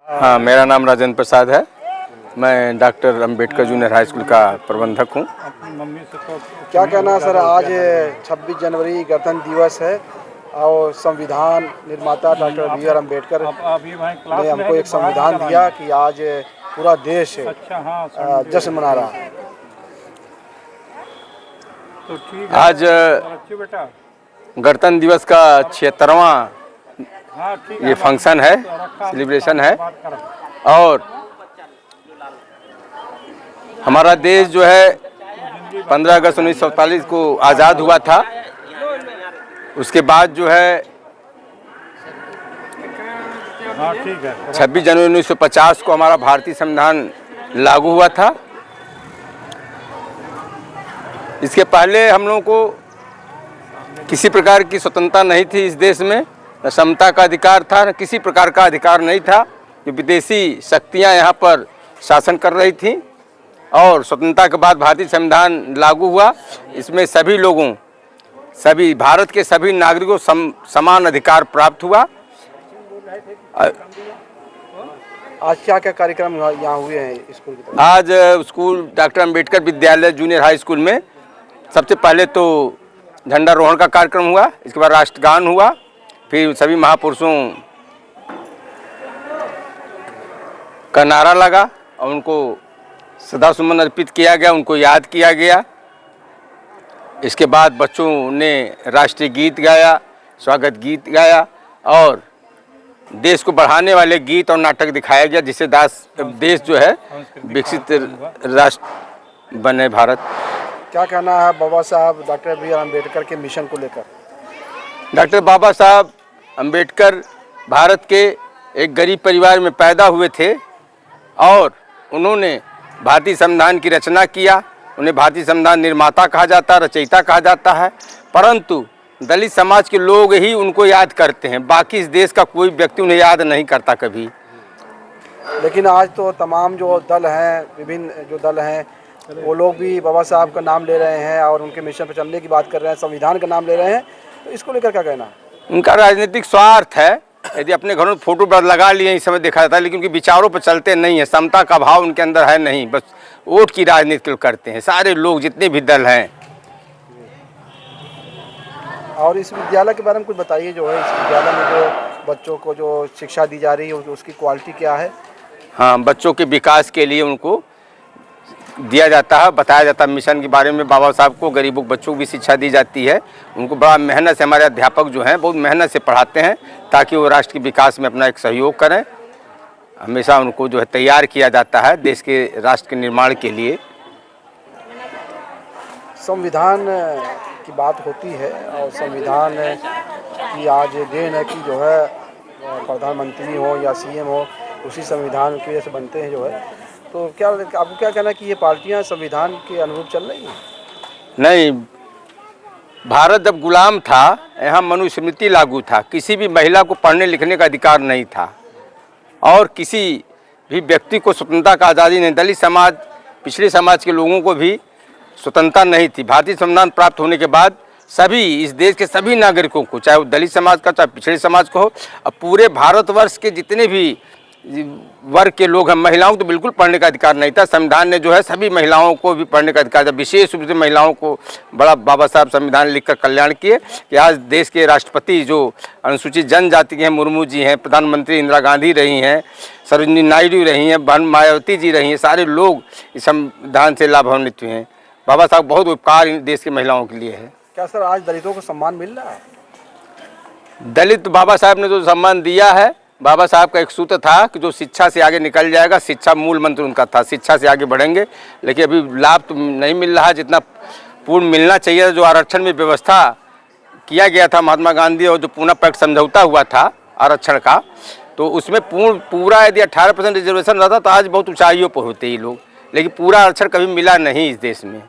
हाँ, मेरा नाम राजेंद्र प्रसाद है। मैं doctor Ambedkar junior high school का प्रबंधक हूँ। क्या कहना है सर, आज 26 जनवरी गणतंत्र दिवस है और संविधान निर्माता डॉक्टर बी.आर. अम्बेडकर ने हमको एक संविधान दिया कि आज पूरा देश जश्न मना रहा है। आज गणतंत्र दिवस का 76वां ये फंक्शन है, सेलिब्रेशन है और हमारा देश जो है 15 अगस्त 1947 को आज़ाद हुआ था। उसके बाद जो है 26 जनवरी 1950 को हमारा भारतीय संविधान लागू हुआ था। इसके पहले हम लोगों को किसी प्रकार की स्वतंत्रता नहीं थी इस देश में, न समता का अधिकार था, न किसी प्रकार का अधिकार नहीं था। जो विदेशी शक्तियां यहाँ पर शासन कर रही थीं और स्वतंत्रता के बाद भारतीय संविधान लागू हुआ। इसमें सभी लोगों, सभी भारत के सभी नागरिकों समान अधिकार प्राप्त हुआ। आज क्या क्या कार्यक्रम यहाँ हुए हैं स्कूल की तरफ? आज स्कूल डॉक्टर अंबेडकर विद्यालय जूनियर हाई स्कूल में सबसे पहले तो झंडारोहण का कार्यक्रम हुआ, इसके बाद राष्ट्रगान हुआ, फिर सभी महापुरुषों का नारा लगा और उनको श्रद्धासुमन अर्पित किया गया, उनको याद किया गया। इसके बाद बच्चों ने राष्ट्रीय गीत गाया, स्वागत गीत गाया और देश को बढ़ाने वाले गीत और नाटक दिखाया गया, जिससे देश जो है विकसित राष्ट्र बने भारत। क्या कहना है बाबा साहब डॉक्टर बी.आर. अम्बेडकर के मिशन को लेकर? डॉक्टर बाबा साहब अम्बेडकर भारत के एक गरीब परिवार में पैदा हुए थे और उन्होंने भारतीय संविधान की रचना किया। उन्हें भारतीय संविधान निर्माता कहा जाता है, रचयिता कहा जाता है, परंतु दलित समाज के लोग ही उनको याद करते हैं, बाकी इस देश का कोई व्यक्ति उन्हें याद नहीं करता कभी। लेकिन आज तो तमाम जो दल हैं, विभिन्न जो दल हैं, वो लोग भी बाबा साहब का नाम ले रहे हैं और उनके मिशन पर चलने की बात कर रहे हैं, संविधान का नाम ले रहे हैं, तो इसको लेकर क्या कहना? उनका राजनीतिक स्वार्थ है। यदि अपने घरों में फोटो पर लगा लिए इस समय देखा जाता है, लेकिन उनके विचारों पर चलते नहीं है, समता का भाव उनके अंदर है नहीं, बस वोट की राजनीति करते हैं सारे लोग, जितने भी दल हैं। और इस विद्यालय के बारे में कुछ बताइए, जो है इस विद्यालय में जो बच्चों को जो शिक्षा दी जा रही है उसकी क्वालिटी क्या है? हाँ, बच्चों के विकास के लिए उनको दिया जाता है, बताया जाता है मिशन के बारे में। बाबा साहब को गरीबों बच्चों को भी शिक्षा दी जाती है। उनको बड़ा मेहनत से हमारे अध्यापक जो हैं बहुत मेहनत से पढ़ाते हैं ताकि वो राष्ट्र के विकास में अपना एक सहयोग करें। हमेशा उनको जो है तैयार किया जाता है देश के राष्ट्र के निर्माण के लिए। संविधान की बात होती है और संविधान की आज देन है कि जो है प्रधानमंत्री हो या सीएम हो, उसी संविधान की वजह से बनते हैं जो है। तो क्या आपको क्या कहना है कि ये पार्टियां संविधान के अनुरूप चल रही हैं? नहीं, भारत जब गुलाम था, यहाँ मनुस्मृति लागू था, किसी भी महिला को पढ़ने लिखने का अधिकार नहीं था और किसी भी व्यक्ति को स्वतंत्रता का आज़ादी नहीं। दलित समाज, पिछड़े समाज के लोगों को भी स्वतंत्रता नहीं थी। भारतीय संविधान प्राप्त होने के बाद सभी इस देश के सभी नागरिकों को, चाहे वो दलित समाज का चाहे पिछड़े समाज को हो, अब पूरे भारतवर्ष के जितने भी वर्ग के लोग हैं, महिलाओं को तो बिल्कुल पढ़ने का अधिकार नहीं था। संविधान ने जो है सभी महिलाओं को भी पढ़ने का अधिकार दिया। विशेष रूप से महिलाओं को बड़ा बाबा साहब संविधान लिखकर कल्याण किए कि आज देश के राष्ट्रपति जो अनुसूचित जनजाति के हैं, मुर्मू जी हैं, प्रधानमंत्री इंदिरा गांधी रही हैं, सरोजिनी नायडू रही हैं, बहन मायावती जी रही हैं, सारे लोग इस संविधान से लाभान्वित हुए हैं। बाबा साहब बहुत उपकार देश की महिलाओं के लिए है। क्या सर आज दलितों को सम्मान मिल रहा है? दलित बाबा साहब ने जो सम्मान दिया है, बाबा साहब का एक सूत्र था कि जो शिक्षा से आगे निकल जाएगा, शिक्षा मूल मंत्र उनका था, शिक्षा से आगे बढ़ेंगे। लेकिन अभी लाभ तो नहीं मिल रहा जितना पूर्ण मिलना चाहिए। जो आरक्षण में व्यवस्था किया गया था महात्मा गांधी और जो पूना पैक्ट समझौता हुआ था आरक्षण का, तो उसमें पूरा यदि 18% रिजर्वेशन रहता तो आज बहुत ऊंचाइयों पर होते ही लोग, लेकिन पूरा आरक्षण कभी मिला नहीं इस देश में।